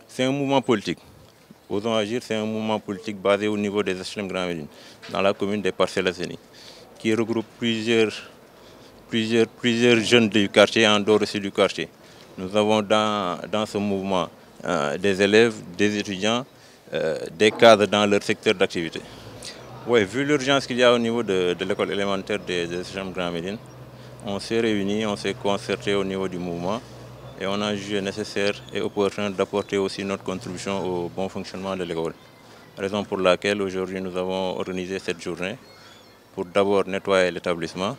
C'est un mouvement politique. Osons Agir, c'est un mouvement politique basé au niveau des HLM Grand Médine, dans la commune des Parcelles Assainies, qui regroupe plusieurs jeunes du quartier, en dehors aussi du quartier. Nous avons dans ce mouvement des élèves, des étudiants, des cadres dans leur secteur d'activité. Oui, vu l'urgence qu'il y a au niveau de l'école élémentaire des HLM Grand Médine, on s'est réunis, on s'est concerté au niveau du mouvement et on a jugé nécessaire et opportun d'apporter aussi notre contribution au bon fonctionnement de l'école. Raison pour laquelle aujourd'hui nous avons organisé cette journée pour d'abord nettoyer l'établissement,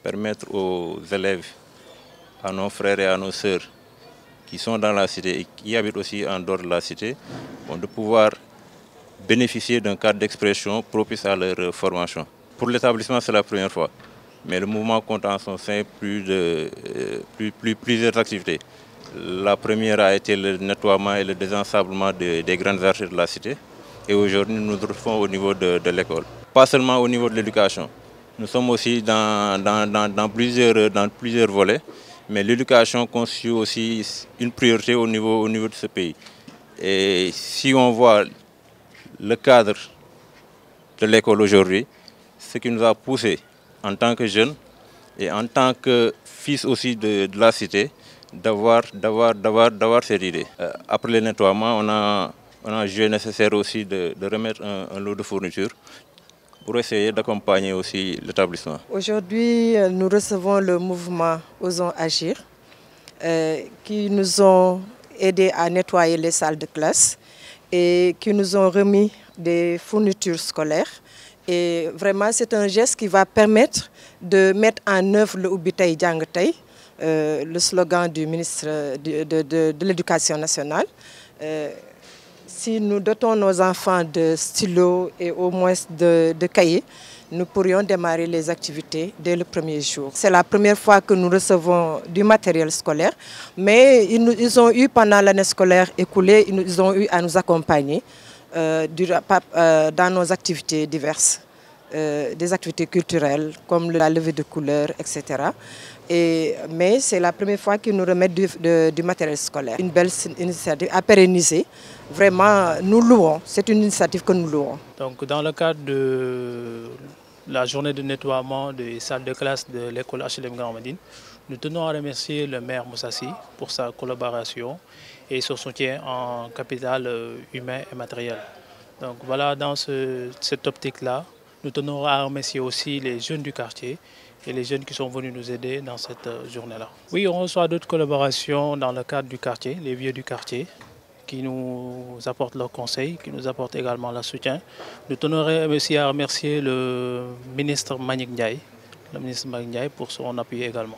permettre aux élèves, à nos frères et à nos sœurs qui sont dans la cité et qui habitent aussi en dehors de la cité, de pouvoir bénéficier d'un cadre d'expression propice à leur formation. Pour l'établissement, c'est la première fois, mais le mouvement compte en son sein plusieurs activités. La première a été le nettoiement et le désensablement des grandes artères de la cité. Et aujourd'hui, nous nous retrouvons au niveau de l'école. Pas seulement au niveau de l'éducation. Nous sommes aussi dans plusieurs volets. Mais l'éducation constitue aussi une priorité au niveau de ce pays. Et si on voit le cadre de l'école aujourd'hui, ce qui nous a poussé en tant que jeunes et en tant que fils aussi de la cité, d'avoir cette idée. Après le nettoiement, on a jugé nécessaire aussi de remettre un lot de fournitures pour essayer d'accompagner aussi l'établissement. Aujourd'hui, nous recevons le mouvement Osons Agir qui nous ont aidés à nettoyer les salles de classe et qui nous ont remis des fournitures scolaires. Et vraiment, c'est un geste qui va permettre de mettre en œuvre le Ubbi Tay Jàng Tay, le slogan du ministre de l'Éducation nationale. Si nous dotons nos enfants de stylos et au moins de cahiers, nous pourrions démarrer les activités dès le premier jour. C'est la première fois que nous recevons du matériel scolaire, mais ils ont eu pendant l'année scolaire écoulée, ils ont eu à nous accompagner dans nos activités diverses, des activités culturelles comme la levée de couleurs, etc. Mais c'est la première fois qu'ils nous remettent du matériel scolaire. Une belle initiative à pérenniser. Vraiment, nous louons. C'est une initiative que nous louons. Donc, dans le cadre de la journée de nettoiement des salles de classe de l'école HLM Grand Médine, nous tenons à remercier le maire Moussa Sy pour sa collaboration et son soutien en capital humain et matériel. Donc voilà, dans cette optique-là, nous tenons à remercier aussi les jeunes du quartier et les jeunes qui sont venus nous aider dans cette journée-là. Oui, on reçoit d'autres collaborations dans le cadre du quartier, les vieux du quartier, qui nous apportent leurs conseils, qui nous apportent également leur soutien. Nous tenons aussi à remercier le ministre Mbagnick Ndiaye pour son appui également.